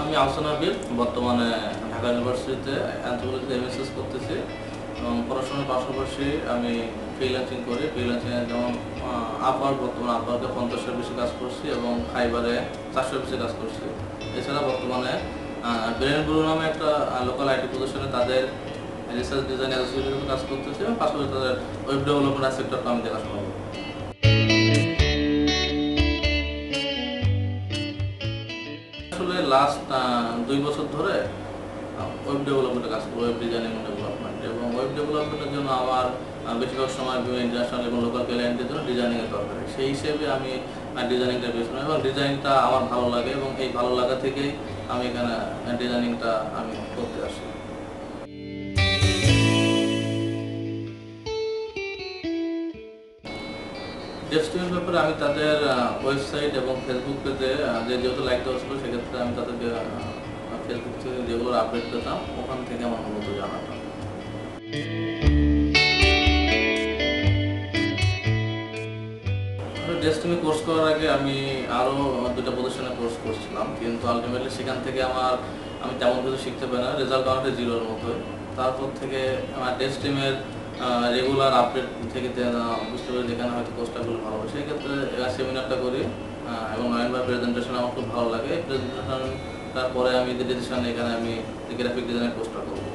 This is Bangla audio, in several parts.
আমি আহসান আবির বর্তমানে ঢাকা ইউনিভার্সিটিতে অ্যানথ্রোপোলজিতে এমএসএস করতেছি এবং পড়াশোনার পাশাপাশি আমি ফ্রিল্যান্সিং করি। ফ্রিল্যান্সিংয়ে যেমন বর্তমানে আপওয়ার্কে 50-এর বেশি কাজ করছি এবং ফাইবারে 400-এর বেশি কাজ করছি। এছাড়া বর্তমানে ব্রেন ব্লু নামে একটা লোকাল আইটি প্রতিষ্ঠানে তাদের রিসার্চ ডিজাইন অ্যাসোসিয়েটের কাজ করতেছি এবং পাশাপাশি তাদের ওয়েব ডেভেলপমেন্ট সেক্টরটা আমি দেখাশোনা করি। আসলে লাস্ট 2 বছর ধরে ওয়েব ডেভেলপমেন্টে কাজ করি, ওয়েব ডিজাইনিং ডেভেলপমেন্ট, এবং ওয়েব ডেভেলপমেন্টের জন্য আমার বেশিরভাগ সময় বিভিন্ন ইন্টারন্যাশনাল এবং লোকাল ক্লায়েন্টের জন্য ডিজাইনিংয়ের দরকার। সেই হিসেবে আমি ডিজাইনিংটা বেছে নিই এবং ডিজাইনটা আমার ভালো লাগে এবং এই ভালো লাগা থেকেই আমি এখানে ডিজাইনিংটা আমি করতে আসি। ডেস্কটপের ব্যাপারে আমি তাদের ওয়েবসাইট এবং ফেসবুক পেজে যেহেতু লাইক দেওয়া ছিল, সেক্ষেত্রে আমি তাদেরকে ফেসবুক থেকে যেগুলো আপডেট পেতাম ওখান থেকে আমার মূলত জানাতাম। ডেস্কটপে কোর্স করার আগে আমি আরও 2টা প্রতিষ্ঠানে কোর্স করছিলাম, কিন্তু আলটিমেটলি সেখান থেকে আমি তেমন কিছু শিখতে পারি না, রেজাল্ট অনেকটা জিরোর মতোই। তারপর থেকে আমার ডেস্কটপের রেগুলার আপডেট থেকে বুঝতে পারি যেখানে হয়তো কোর্সটা খুব ভালো হয়, সেই ক্ষেত্রে সেমিনারটা করি এবং নয়নবার প্রেজেন্টেশন আমার খুব ভালো লাগে। এই প্রেজেন্টেশনটার পরে আমি ডিসিশন এখানে আমি গ্রাফিক ডিজাইনের কোর্সটা করবো।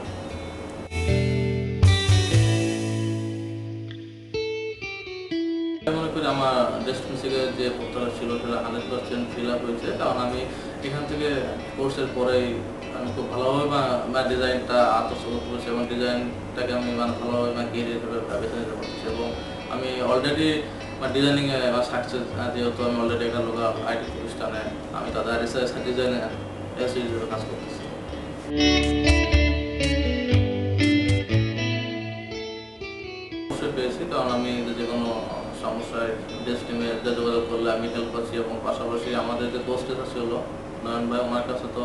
মনে করি আমার ডেস্টিনেশনের যে প্রত্যাশা ছিল সেটা 100% ফিল আপ হয়েছে, কারণ আমি এখান থেকে কোর্সের পরেই আমি খুব ভালোভাবে বা ডিজাইনটা আত্মস্থ করেছি এবং ডিজাইনটাকে আমি ভালোভাবে ক্যারিয়ার হিসেবে বেছে নিতে পারছি এবং আমি অলরেডি ডিজাইনিংয়ে সাকসেস, যেহেতু আমি অলরেডি একটা লোকাল আইটি প্রতিষ্ঠানে আমি তাদের রিসার্চ ডিজাইনে হিসেবে কাজ করতেছি। অবশ্যই পেয়েছি, কারণ আমি যে কোনো সমস্যায় ডেস্কটপে যোগাযোগ করলে আমি হেল্প পাচ্ছি এবং পাশাপাশি আমাদের যে কোর্সটা ছিল নয়ন ভাই, ওনার কাছে তো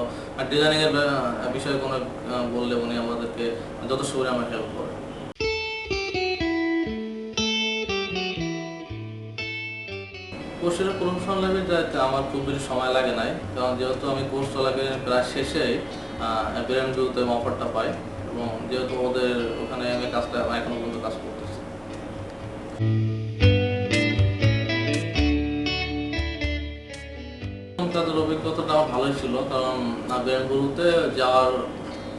ডিজাইনিংয়ের বিষয়ে কোনো বললে উনি আমাদেরকে যথেষ্ট করে আমার হেল্প করে। কোর্সের প্রফেশনাল লেভেল যাইতে আমার খুব বেশি সময় লাগে নাই, কারণ যেহেতু আমি কোর্স চলাকালীন প্রায় শেষেই ব্রেন ব্লুতে অফারটা পাই এবং যেহেতু ওদের ওখানে আমি কাজটা এখনো পর্যন্ত কাজ করতেছি। তাদের অভিজ্ঞতাটা আমার ভালোই ছিল, কারণ ব্রেন ব্লুতে যাওয়ার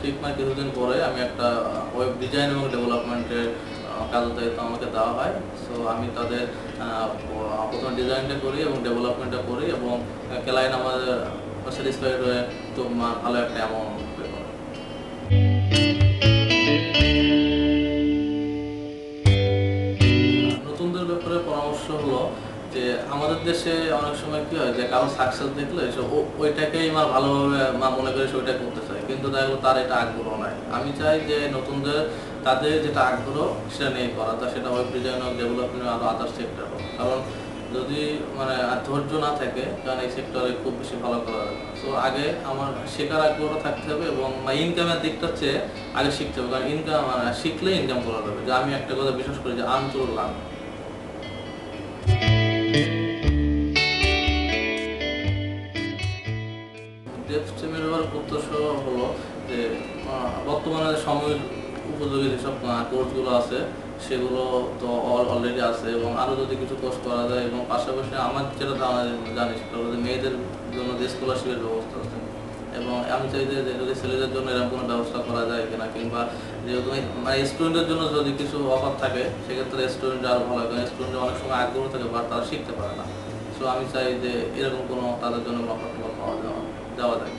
ঠিক কিছুদিন পরে আমি একটা ওয়েব ডিজাইন এবং ডেভেলপমেন্টের কাজের দায়িত্ব আমাকে দেওয়া হয়। সো আমি তাদের প্রথমে ডিজাইনটা করি এবং ডেভেলপমেন্টটা করি এবং ক্লায়েন্ট আমাদের স্যাটিসফাইড হয়ে তো ভালো একটা অ্যামাউন্ট পে করে। নতুনদের ব্যাপারে পরামর্শ হলো যে আমাদের দেশে অনেক সময় কি হয় যে কারো সাকসেস দেখলে ওইটাকেই ভালোভাবে মনে করে সে ওইটা করতে চায়, কিন্তু দেখা গেলো তার এটা আগ্রহ নাই। আমি চাই যে নতুনদের তাদের যেটা আগ্রহ সেটা নিয়ে করা, তা সেটা ওয়েব ডিজাইন হোক, ডেভেলপমেন্ট আরও আদার সেক্টর হোক, কারণ যদি ধৈর্য না থাকে কারণ এই সেক্টরে খুব বেশি ভালো করা যাবে না। সো আগে আমার শেখার আগ্রহ থাকতে হবে এবং ইনকামের দিকটা চেয়ে আগে শিখতে হবে, কারণ ইনকাম শিখলে ইনকাম করা যাবে। যে আমি একটা কথা বিশ্বাস করি যে আর্ন টু লার্ন। ডেস্কটপের ব্যাপারে প্রত্যাশা হলো যে বর্তমানে সময়ের উপযোগী যেসব কোর্সগুলো আছে সেগুলো তো অলরেডি আছে এবং আরও যদি কিছু কোর্স করা যায় এবং পাশাপাশি আমার যেটা ধারণা জানি সেটা হলো যে মেয়েদের জন্য যে স্কলারশিপের ব্যবস্থা আছে এবং আমি চাই যে যদি ছেলেদের জন্য এরকম কোনো ব্যবস্থা করা যায় কিনা, কিংবা যেহেতু স্টুডেন্টের জন্য যদি কিছু অফার থাকে সেক্ষেত্রে স্টুডেন্ট আরও ভালো, কারণ স্টুডেন্টের অনেক সময় আগ্রহ থাকে বা তারা শিখতে পারে না। সো আমি চাই যে এরকম কোনো তাদের জন্য অফার পাওয়া যাওয়া যায়।